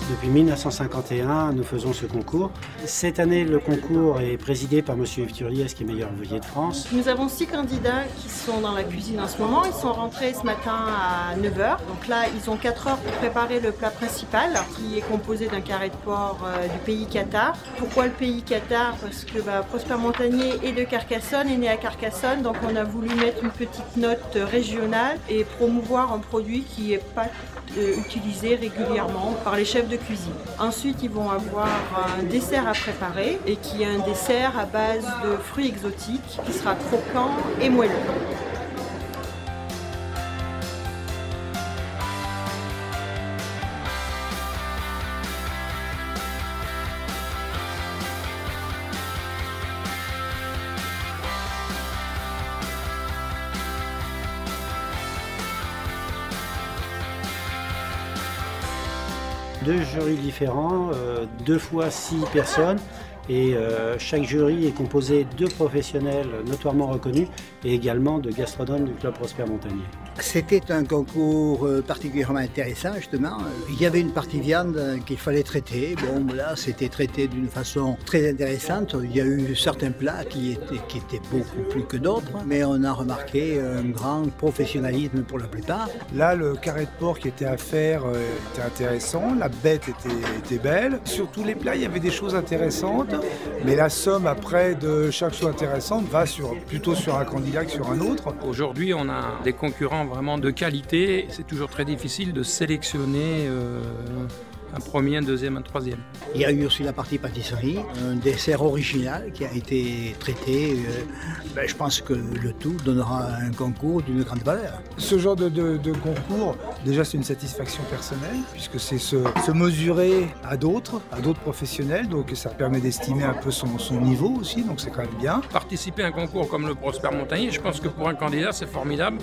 Depuis 1951, nous faisons ce concours. Cette année, le concours est présidé par M. Yves Turliès, qui est meilleur ouvrier de France. Nous avons 6 candidats qui sont dans la cuisine en ce moment. Ils sont rentrés ce matin à 9 h. Donc là, ils ont 4 heures pour préparer le plat principal, qui est composé d'un carré de porc du pays Qatar. Pourquoi le pays Qatar? Parce que Prosper Montagnier est de Carcassonne, est né à Carcassonne. Donc on a voulu mettre une petite note régionale et promouvoir un produit qui n'est pas utilisé régulièrement par les chefs de cuisine. Ensuite, ils vont avoir un dessert à préparer et qui est un dessert à base de fruits exotiques qui sera croquant et moelleux. Deux jurys différents, 2 fois 6 personnes, et chaque jury est composé de professionnels notoirement reconnus et également de gastronomes du Club Prosper Montagnier. C'était un concours particulièrement intéressant, justement. Il y avait une partie viande qu'il fallait traiter. Bon, là, c'était traité d'une façon très intéressante. Il y a eu certains plats qui étaient beaucoup plus que d'autres, mais on a remarqué un grand professionnalisme pour la plupart. Là, le carré de porc qui était à faire était intéressant, la bête était belle. Sur tous les plats, il y avait des choses intéressantes, mais la somme après de chaque chose intéressante va plutôt sur un candidat que sur un autre. Aujourd'hui, on a des concurrents vraiment de qualité. C'est toujours très difficile de sélectionner un premier, un deuxième, un troisième. Il y a eu aussi la partie pâtisserie, un dessert original qui a été traité. Je pense que le tout donnera un concours d'une grande valeur. Ce genre de concours, déjà c'est une satisfaction personnelle, puisque c'est se mesurer à d'autres professionnels, donc ça permet d'estimer un peu son niveau aussi, donc c'est quand même bien. Participer à un concours comme le Prosper Montagnier, je pense que pour un candidat c'est formidable,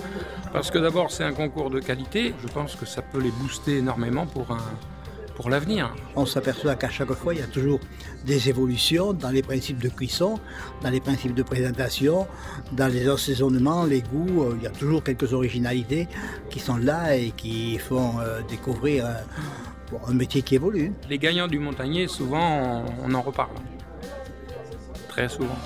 parce que d'abord c'est un concours de qualité, je pense que ça peut les booster énormément pour l'avenir. On s'aperçoit qu'à chaque fois, il y a toujours des évolutions dans les principes de cuisson, dans les principes de présentation, dans les assaisonnements, les goûts. Il y a toujours quelques originalités qui sont là et qui font découvrir un métier qui évolue. Les gagnants du Montagnier, souvent, on en reparle. Très souvent.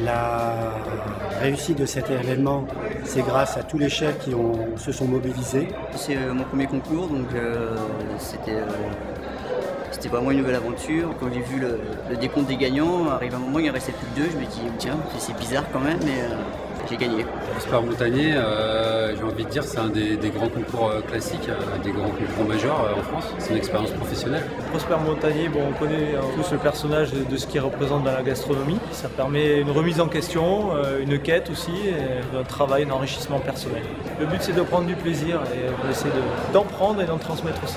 La réussite de cet événement, c'est grâce à tous les chefs qui se sont mobilisés. C'est mon premier concours, donc c'était vraiment une nouvelle aventure. Quand j'ai vu le décompte des gagnants, arrive un moment, il en restait plus que 2, je me dis tiens, c'est bizarre quand même, mais j'ai gagné. Prosper Montagnier, j'ai envie de dire, c'est un des grands concours classiques, des grands concours majeurs en France. C'est une expérience professionnelle. Prosper Montagnier, on connaît tous le personnage de ce qu'il représente dans la gastronomie. Ça permet une remise en question, une quête aussi, et un travail, un enrichissement personnel. Le but c'est de prendre du plaisir et on essaie d'en prendre et d'en transmettre aussi.